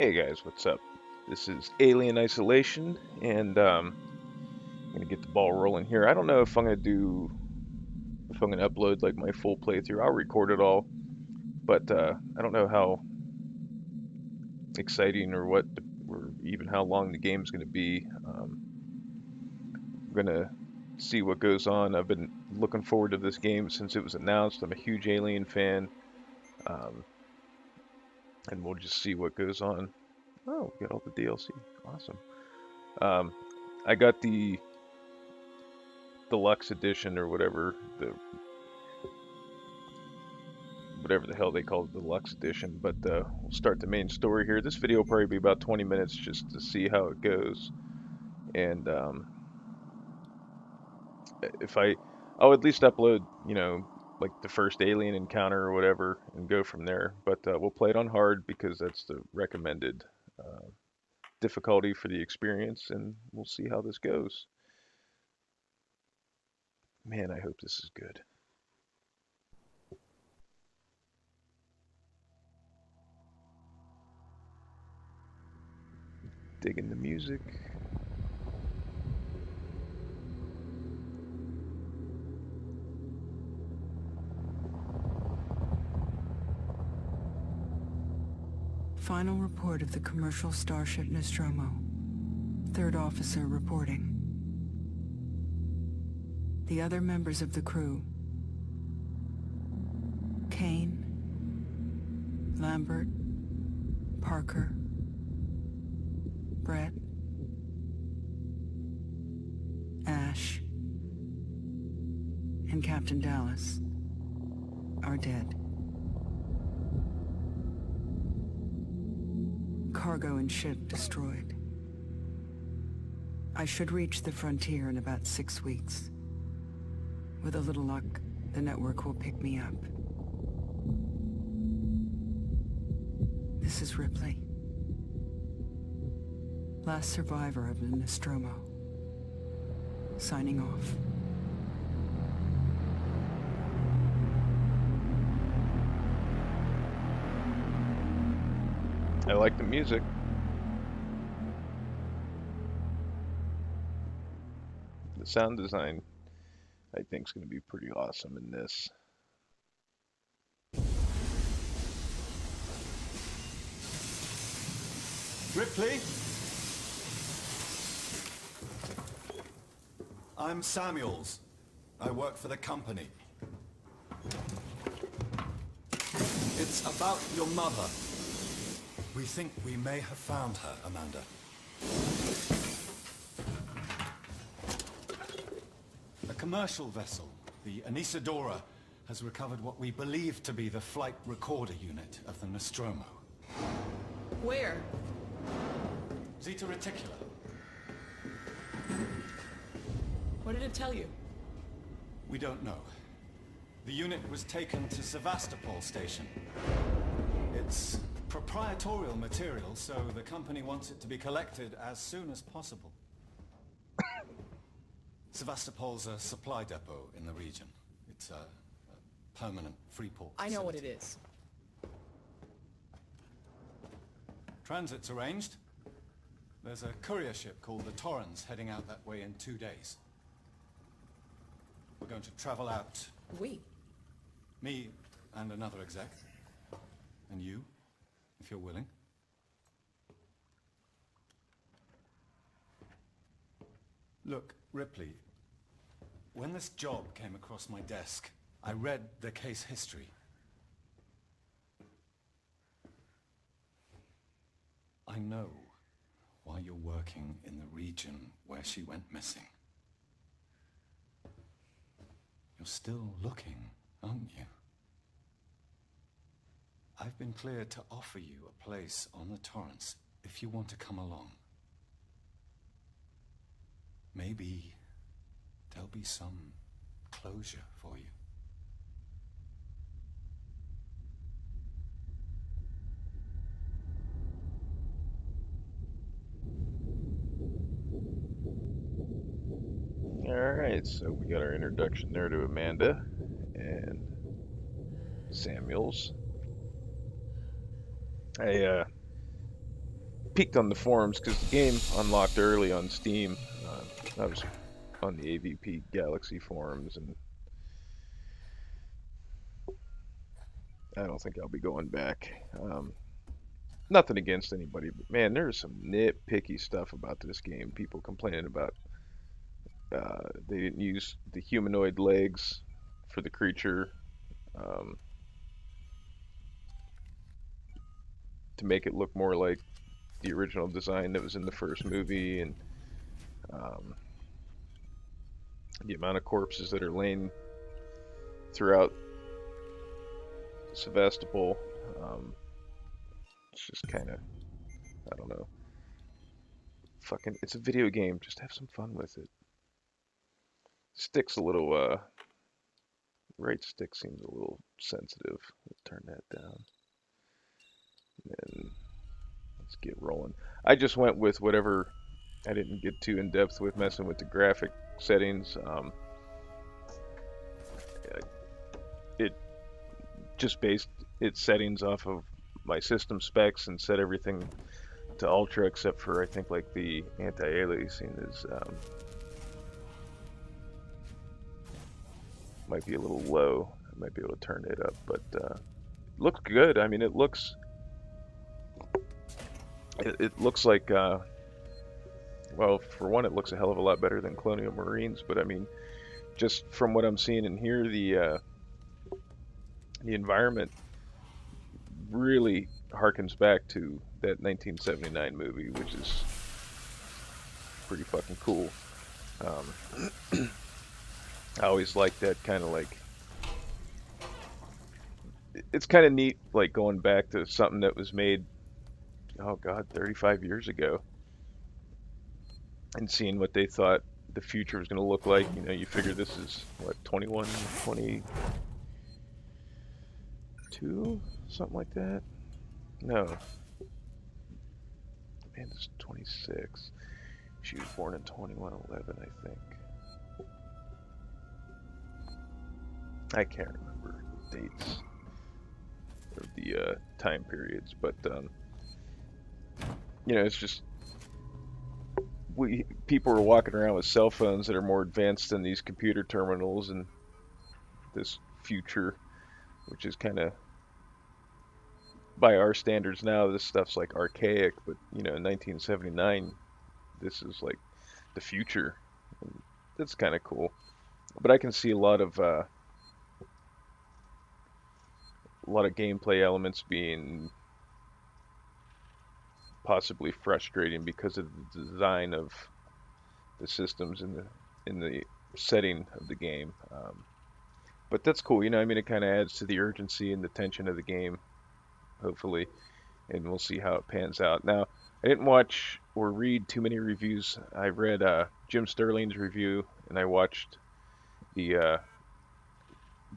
Hey guys, what's up? This is Alien Isolation, and I'm gonna get the ball rolling here. I don't know if I'm gonna upload like my full playthrough. I'll record it all, but I don't know how exciting or even how long the game's gonna be. I'm gonna see what goes on. I've been looking forward to this game since it was announced. I'm a huge Alien fan, um, and we'll just see what goes on. Oh, we got all the DLC. Awesome. Um, I got the deluxe edition or whatever the hell they call it, the deluxe edition. But we'll start the main story here. This video will probably be about 20 minutes just to see how it goes. And if I'll at least upload, like the first alien encounter or whatever, and go from there. But we'll play it on hard because that's the recommended difficulty for the experience, and we'll see how this goes. Man, I hope this is good. Digging the music. Final report of the commercial starship Nostromo. Third officer reporting. The other members of the crew: Kane, Lambert, Parker, Brett, Ash, and Captain Dallas are dead. Cargo and ship destroyed. I should reach the frontier in about 6 weeks. With a little luck, the network will pick me up. This is Ripley. Last survivor of the Nostromo. Signing off. I like the music. The sound design, I think, is going to be pretty awesome in this. Ripley? I'm Samuels. I work for the company. It's about your mother. We think we may have found her, Amanda. A commercial vessel, the Anesidora, has recovered what we believe to be the flight recorder unit of the Nostromo. Where? Zeta Reticula. What did it tell you? We don't know. The unit was taken to Sevastopol Station. It's proprietorial material, so the company wants it to be collected as soon as possible. Sevastopol's a supply depot in the region. It's a permanent free port I know what it facility. is. Transit's arranged. There's a courier ship called the Torrens heading out that way in 2 days. We're going to travel out. We? Me and another exec. And you, if you're willing. Look, Ripley, when this job came across my desk, I read the case history. I know why you're working in the region where she went missing. You're still looking, aren't you? I've been cleared to offer you a place on the Torrens if you want to come along. Maybe there'll be some closure for you. Alright, so we got our introduction there to Amanda and Samuels. I peeked on the forums because the game unlocked early on Steam. I was on the AVP Galaxy forums, and I don't think I'll be going back. Nothing against anybody, but man, there's some nitpicky stuff about this game. People complaining about they didn't use the humanoid legs for the creature to make it look more like the original design that was in the first movie, and the amount of corpses that are laying throughout Sevastopol. It's just kind of, I don't know. Fucking, it's a video game. Just have some fun with it. Stick's a little, right stick seems a little sensitive. We'll turn that down. And let's get rolling. I just went with whatever. I didn't get too in depth with messing with the graphic settings. It just based its settings off of my system specs and set everything to ultra except for I think like the anti-aliasing is might be a little low. I might be able to turn it up, but looks good. I mean, it looks like well, for one, it looks a hell of a lot better than Colonial Marines, but I mean, just from what I'm seeing and here, the environment really harkens back to that 1979 movie, which is pretty fucking cool. I always like that kind of like, it's kind of neat, like going back to something that was made, oh god, 35 years ago, and seeing what they thought the future was going to look like. You know, you figure this is what, 21, 22, something like that. No, man, it's 26. She was born in 2111, I think. I can't remember the dates of the time periods, but you know, it's just people are walking around with cell phones that are more advanced than these computer terminals and this future, which is kind of, by our standards now, this stuff's like archaic, but you know, in 1979, this is like the future. And that's kind of cool. But I can see a lot of gameplay elements being possibly frustrating because of the design of the systems in the setting of the game. But that's cool, you know. I mean, it kind of adds to the urgency and the tension of the game, hopefully, and we'll see how it pans out. Now, I didn't watch or read too many reviews. I read Jim Sterling's review, and I watched the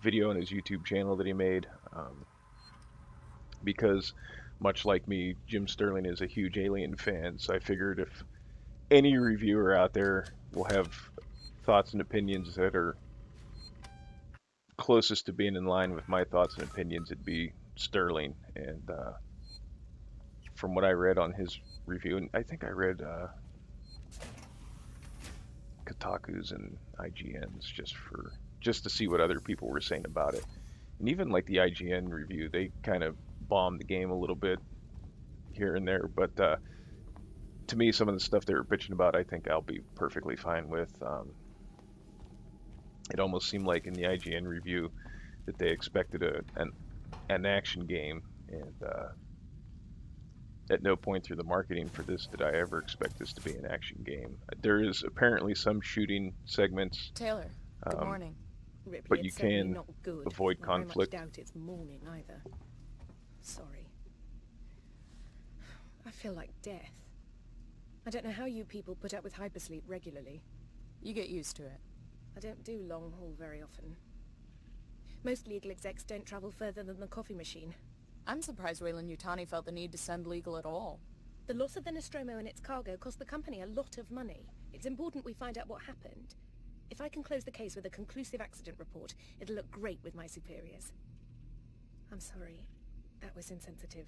video on his YouTube channel that he made, because much like me, Jim Sterling is a huge Alien fan, so I figured if any reviewer out there will have thoughts and opinions that are closest to being in line with my thoughts and opinions, it'd be Sterling. And from what I read on his review, and I think I read Kotaku's and IGN's just to see what other people were saying about it. And even like the IGN review, they kind of bombed the game a little bit here and there, but to me, some of the stuff they were bitching about, I think I'll be perfectly fine with. It almost seemed like in the IGN review that they expected an action game, and at no point through the marketing for this did I ever expect this to be an action game. There is apparently some shooting segments. Taylor, good morning. Ripley, But you it's certainly can not good. avoid I very conflict. much doubt it's morning either. Sorry. I feel like death. I don't know how you people put up with hypersleep regularly. You get used to it. I don't do long haul very often. Most legal execs don't travel further than the coffee machine. I'm surprised Weyland-Yutani felt the need to send legal at all. The loss of the Nostromo and its cargo cost the company a lot of money. It's important we find out what happened. If I can close the case with a conclusive accident report, it'll look great with my superiors. I'm sorry. That was insensitive.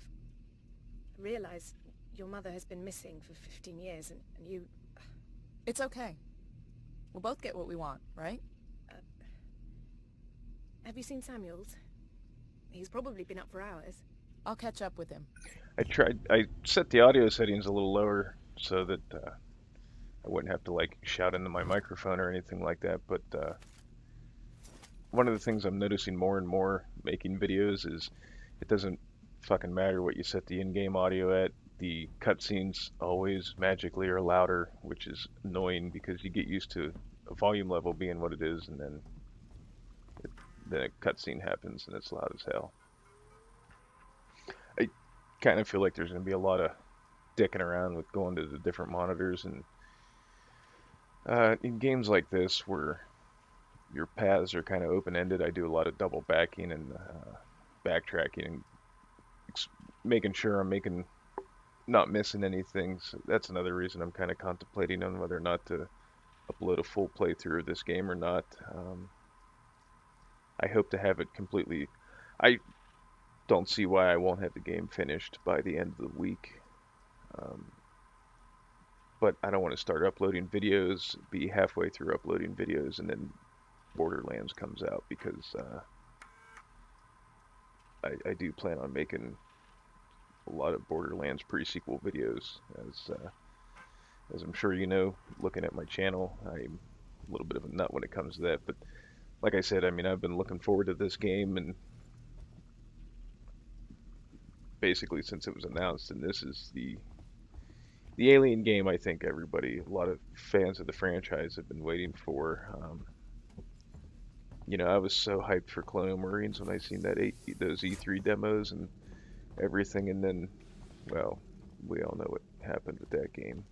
I realize Your mother has been missing for 15 years, and you... It's okay. We'll both get what we want, right? Have you seen Samuels? He's probably been up for hours. I'll catch up with him. I set the audio settings a little lower so that I wouldn't have to like shout into my microphone or anything like that, but one of the things I'm noticing more and more making videos is it doesn't fucking matter what you set the in-game audio at. The cutscenes always magically are louder, which is annoying because you get used to a volume level being what it is, and then a cutscene happens and it's loud as hell. I kind of feel like there's going to be a lot of dicking around with going to the different monitors, and in games like this where your paths are kind of open-ended, I do a lot of double backing and backtracking and making sure I'm not missing anything. So that's another reason I'm kind of contemplating on whether or not to upload a full playthrough of this game or not. I hope to have it completely... I don't see why I won't have the game finished by the end of the week. But I don't want to start uploading videos, be halfway through uploading videos, and then Borderlands comes out, because I do plan on making a lot of Borderlands pre-sequel videos, as I'm sure you know, looking at my channel. I'm a little bit of a nut when it comes to that, but like I said, I mean, I've been looking forward to this game, and basically since it was announced, and this is the Alien game I think a lot of fans of the franchise have been waiting for. You know, I was so hyped for Colonial Marines when I seen those E3 demos and everything, and then, well, we all know what happened with that game.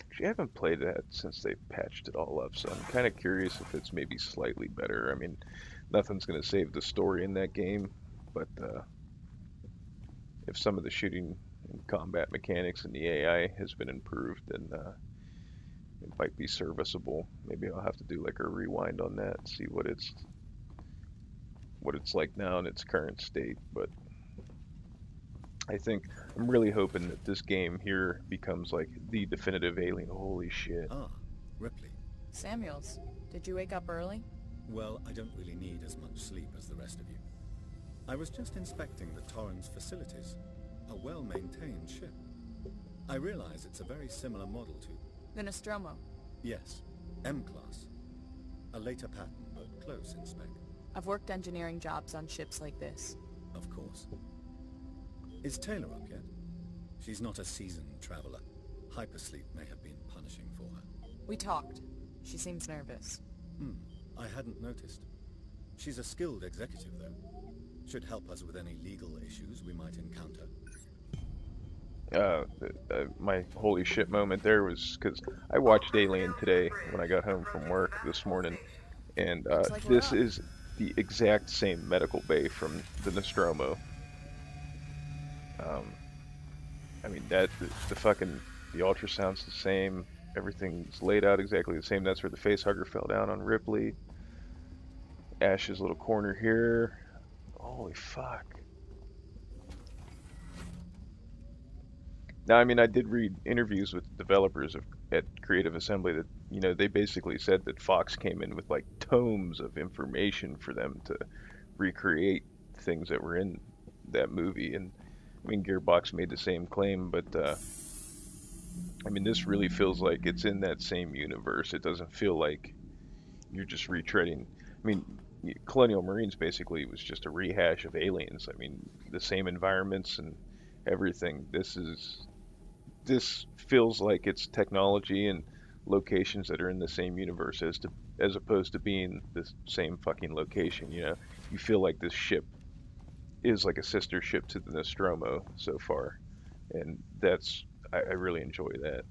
Actually, I haven't played that since they patched it all up, so I'm kind of curious if it's maybe slightly better. I mean, nothing's going to save the story in that game, but if some of the shooting and combat mechanics and the AI has been improved, then it might be serviceable. Maybe I'll have to do like a rewind on that and see what it's like now in its current state. But I'm really hoping that this game here becomes like the definitive Alien. Holy shit. Ah, Ripley. Samuels, did you wake up early? Well, I don't really need as much sleep as the rest of you. I was just inspecting the Torrens facilities. A well-maintained ship. I realize it's a very similar model to... The Nostromo. Yes, M-Class. A later pattern, but close in spec. I've worked engineering jobs on ships like this. Of course. Is Taylor up yet? She's not a seasoned traveler. Hypersleep may have been punishing for her. We talked. She seems nervous. I hadn't noticed. She's a skilled executive, though. Should help us with any legal issues we might encounter. My holy shit moment there was because I watched Alien today when I got home from work this morning, and this is the exact same medical bay from the Nostromo. I mean, the ultrasound's the same, everything's laid out exactly the same. That's where the facehugger fell down on Ripley. Ash's little corner here. Holy fuck. Now, I mean, I did read interviews with developers at Creative Assembly that, you know, they basically said that Fox came in with like tomes of information for them to recreate things that were in that movie. And I mean, Gearbox made the same claim, but I mean, this really feels like it's in that same universe. It doesn't feel like you're just retreading. I mean, Colonial Marines basically was just a rehash of Aliens. I mean, the same environments and everything. This feels like it's technology and locations that are in the same universe as opposed to being the same fucking location. You know, you feel like this ship is like a sister ship to the Nostromo so far, and I really enjoy that.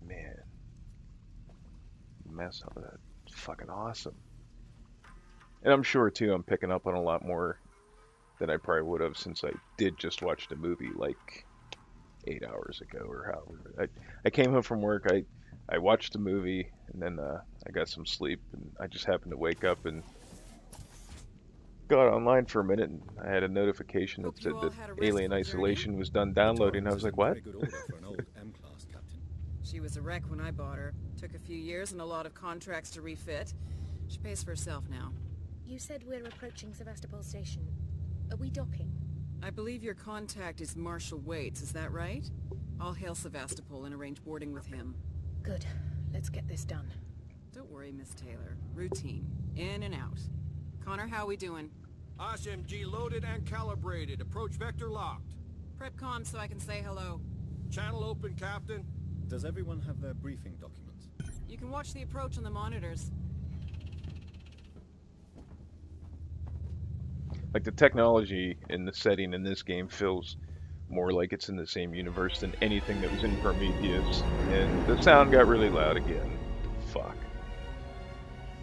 Man, mess up that fucking awesome. And I'm sure too I'm picking up on a lot more than I probably would have, since I did just watch the movie like 8 hours ago or however. I came home from work, I watched the movie, and then I got some sleep, and I just happened to wake up and got online for a minute, and I had a notification that Hope you said all that had a restful Alien journey. Isolation was done downloading. I was like, what? Very good order for an old M-class, Captain. She was a wreck when I bought her. Took a few years and a lot of contracts to refit. She pays for herself now. You said we're approaching Sevastopol Station. Are we docking? I believe your contact is Marshal Waits, is that right? I'll hail Sevastopol and arrange boarding with him. Good. Let's get this done. Don't worry, Miss Taylor. Routine. In and out. Connor, how we doing? SMG loaded and calibrated. Approach vector locked. Prep comm so I can say hello. Channel open, Captain. Does everyone have their briefing documents? You can watch the approach on the monitors. Like, the technology in the setting in this game feels more like it's in the same universe than anything that was in Prometheus, and the sound got really loud again. Fuck.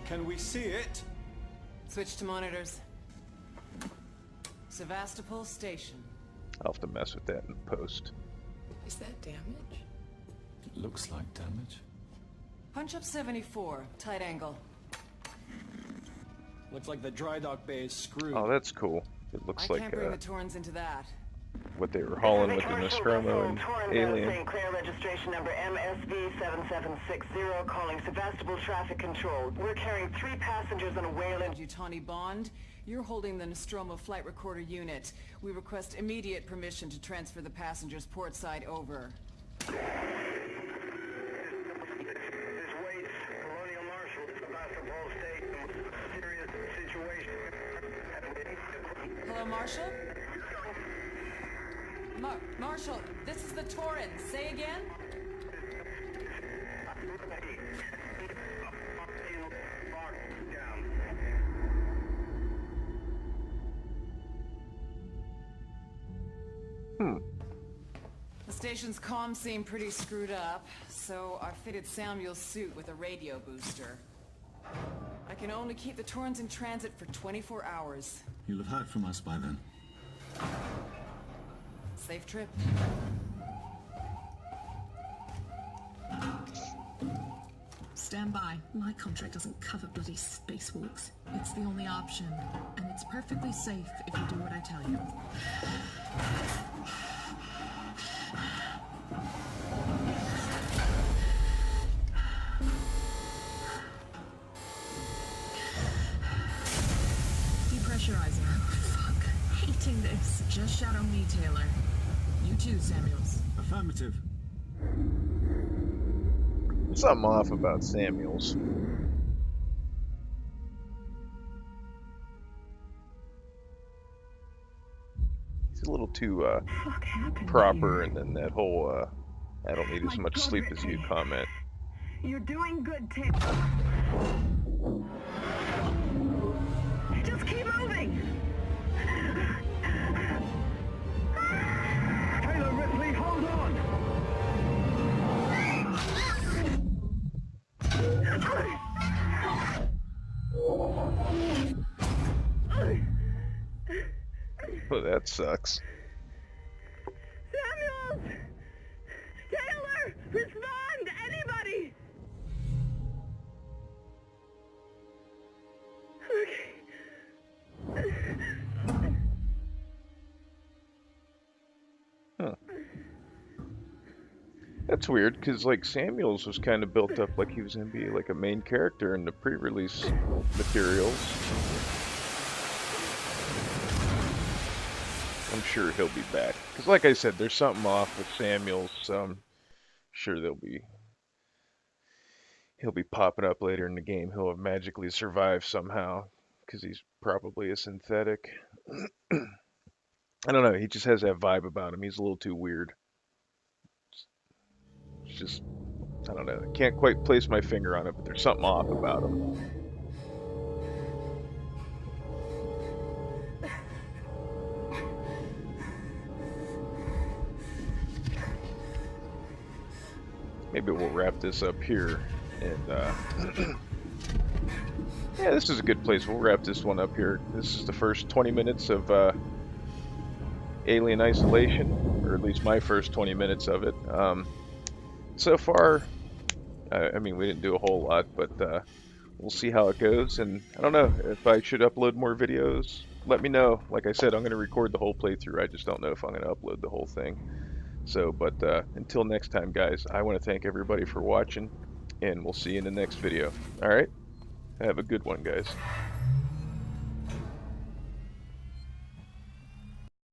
Can we see it? Switch to monitors. Sevastopol Station. I'll have to mess with that in post. Is that damage? It looks like damage. Punch up 74, tight angle. Looks like the dry dock bay is screwed. Oh, that's cool. It looks I like can't bring the Torrens into that. what they were hauling with the Nostromo and Alien. St. Clair registration number MSV7760, calling Sevastopol Traffic Control. We're carrying 3 passengers on a Wayland. Yutani Bond, you're holding the Nostromo flight recorder unit. We request immediate permission to transfer the passengers port side over. Hello, Marshal? Marshal, this is the Torrens. Say again? The station's comms seem pretty screwed up, so I fitted Samuel's suit with a radio booster. I can only keep the Torrens in transit for 24 hours. You'll have heard from us by then. Safe trip. Stand by. My contract doesn't cover bloody spacewalks. It's the only option, and it's perfectly safe if you do what I tell you. Depressurizing. Fuck. Hating this. Just shadow me, Taylor. You too, Samuels. Affirmative. Something off about Samuels. He's a little too proper, and then that whole I don't need as much sleep as you comment. You're doing good, Taylor. Just keep moving! Taylor Ripley, hold on! Oh, that sucks. Samuels! Taylor! Respond! Anybody! Okay. That's weird, because like Samuels was kind of built up like he was going to be like a main character in the pre-release materials. I'm sure he'll be back. Because like I said, there's something off with Samuels, so I'm sure he'll be popping up later in the game. He'll have magically survived somehow, because he's probably a synthetic. I don't know, he just has that vibe about him. He's a little too weird. It's just, I don't know, I can't quite place my finger on it, but there's something off about him. Maybe we'll wrap this up here, and yeah, this is a good place. We'll wrap this one up here. This is the first 20 minutes of Alien Isolation, or at least my first 20 minutes of it. So far, I mean, we didn't do a whole lot, but we'll see how it goes. And I don't know if I should upload more videos. Let me know. Like I said, I'm going to record the whole playthrough. I just don't know if I'm going to upload the whole thing. So, but until next time, guys, I want to thank everybody for watching, and we'll see you in the next video. All right? Have a good one, guys.